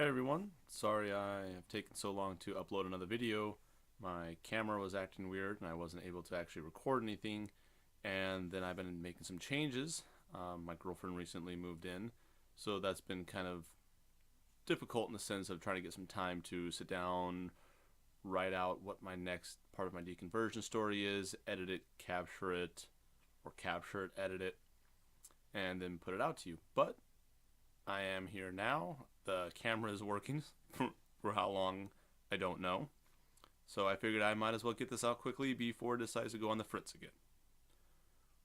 Hey everyone, sorry I have taken so long to upload another video. My camera was acting weird and I wasn't able to actually record anything, and then I've been making some changes. My girlfriend recently moved in, so that's been kind of difficult in the sense of trying to get some time to sit down, write out what my next part of my deconversion story is, edit it, capture it, edit it, and then put it out to you. But I am here now. The camera is working for how long, I don't know. So I figured I might as well get this out quickly before it decides to go on the fritz again.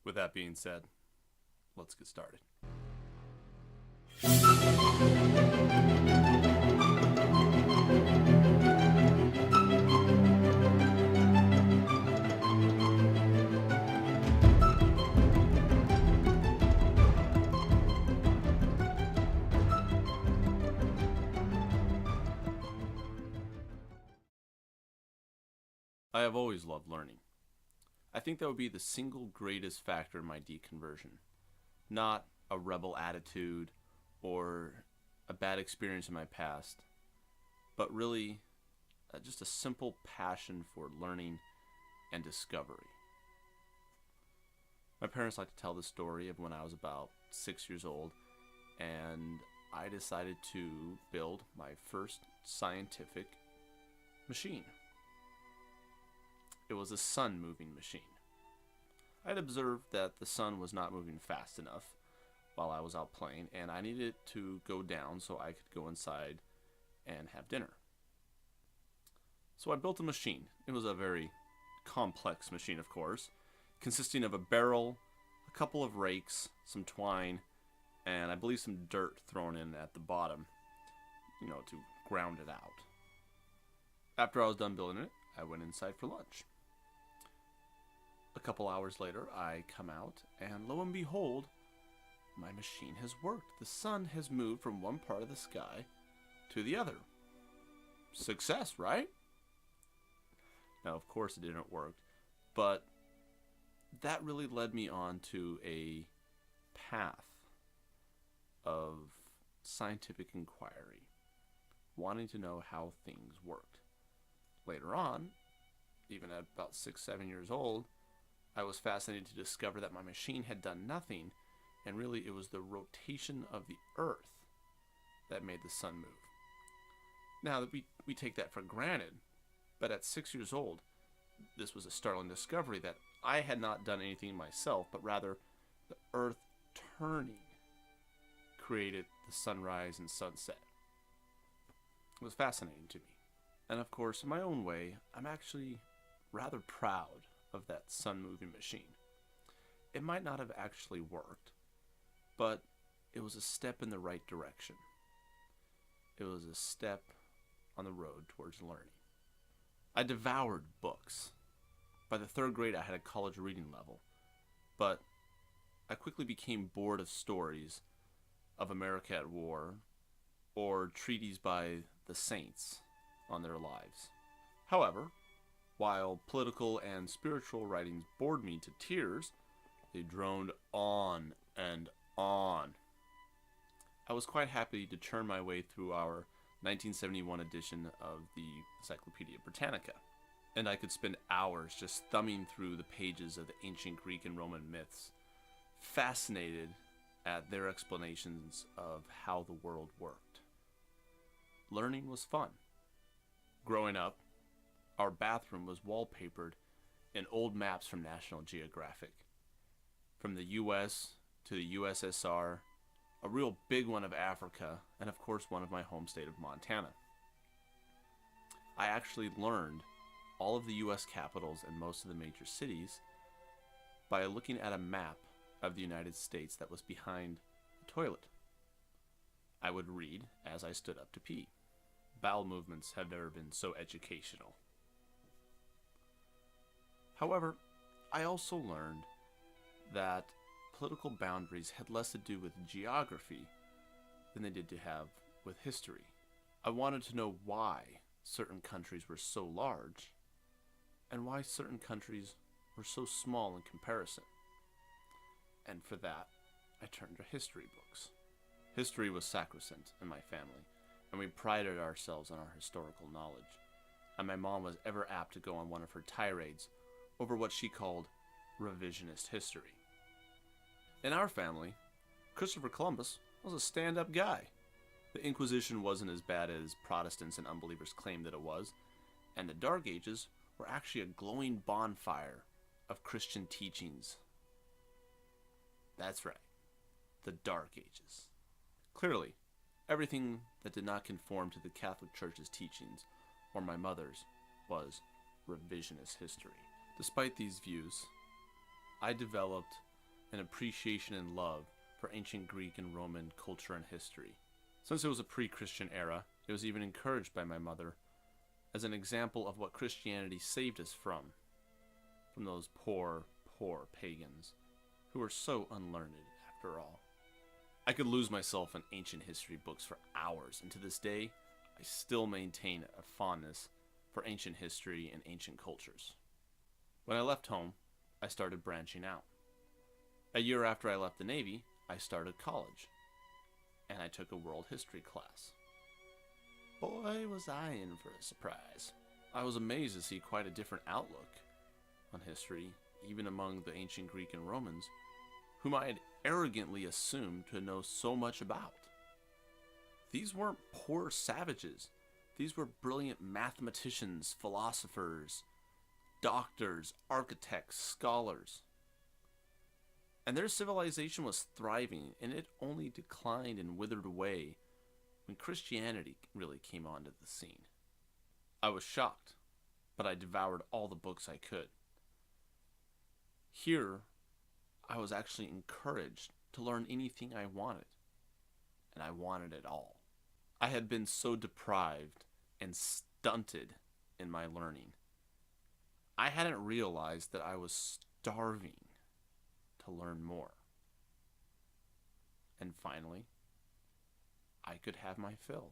With that being said, let's get started. I have always loved learning. I think that would be the single greatest factor in my deconversion. Not a rebel attitude or a bad experience in my past, but really just a simple passion for learning and discovery. My parents like to tell the story of when I was about 6 years old, and I decided to build my first scientific machine. It was a sun moving machine. I had observed that the sun was not moving fast enough while I was out playing, and I needed it to go down so I could go inside and have dinner. So I built a machine. It was a very complex machine, of course, consisting of a barrel, a couple of rakes, some twine, and I believe some dirt thrown in at the bottom, to ground it out. After I was done building it, I went inside for lunch. A couple hours later, I come out, and lo and behold, my machine has worked. The sun has moved from one part of the sky to the other. Success, right? Now, of course, it didn't work, but that really led me on to a path of scientific inquiry, wanting to know how things worked. Later on, even at about 6, 7 years old, I was fascinated to discover that my machine had done nothing, and really it was the rotation of the Earth that made the sun move. Now, that we take that for granted, but at 6 years old, this was a startling discovery that I had not done anything myself, but rather the Earth turning created the sunrise and sunset. It was fascinating to me. And of course, in my own way, I'm actually rather proud of that sun-moving machine. It might not have actually worked, but it was a step in the right direction. It was a step on the road towards learning. I devoured books. By the 3rd grade, I had a college reading level, but I quickly became bored of stories of America at war or treaties by the saints on their lives. However, while political and spiritual writings bored me to tears, they droned on and on. I was quite happy to churn my way through our 1971 edition of the Encyclopedia Britannica, and I could spend hours just thumbing through the pages of the ancient Greek and Roman myths, fascinated at their explanations of how the world worked. Learning was fun. Growing up, our bathroom was wallpapered in old maps from National Geographic. From the US to the USSR, a real big one of Africa, and of course one of my home state of Montana. I actually learned all of the US capitals and most of the major cities by looking at a map of the United States that was behind the toilet. I would read as I stood up to pee. Bowel movements have never been so educational. However, I also learned that political boundaries had less to do with geography than they did to have with history. I wanted to know why certain countries were so large and why certain countries were so small in comparison. And for that, I turned to history books. History was sacrosanct in my family, and we prided ourselves on our historical knowledge. And my mom was ever apt to go on one of her tirades over what she called revisionist history. In our family, Christopher Columbus was a stand-up guy. The Inquisition wasn't as bad as Protestants and unbelievers claimed that it was, and the Dark Ages were actually a glowing bonfire of Christian teachings. That's right, the Dark Ages. Clearly, everything that did not conform to the Catholic Church's teachings, or my mother's, was revisionist history. Despite these views, I developed an appreciation and love for ancient Greek and Roman culture and history. Since it was a pre-Christian era, it was even encouraged by my mother as an example of what Christianity saved us from those poor, poor pagans who were so unlearned after all. I could lose myself in ancient history books for hours, and to this day, I still maintain a fondness for ancient history and ancient cultures. When I left home, I started branching out. A year after I left the Navy, I started college, and I took a world history class. Boy, was I in for a surprise. I was amazed to see quite a different outlook on history, even among the ancient Greek and Romans, whom I had arrogantly assumed to know so much about. These weren't poor savages. These were brilliant mathematicians, philosophers, doctors, architects, scholars. And their civilization was thriving, and it only declined and withered away when Christianity really came onto the scene. I was shocked, but I devoured all the books I could. Here, I was actually encouraged to learn anything I wanted, and I wanted it all. I had been so deprived and stunted in my learning. I hadn't realized that I was starving to learn more. And finally, I could have my fill.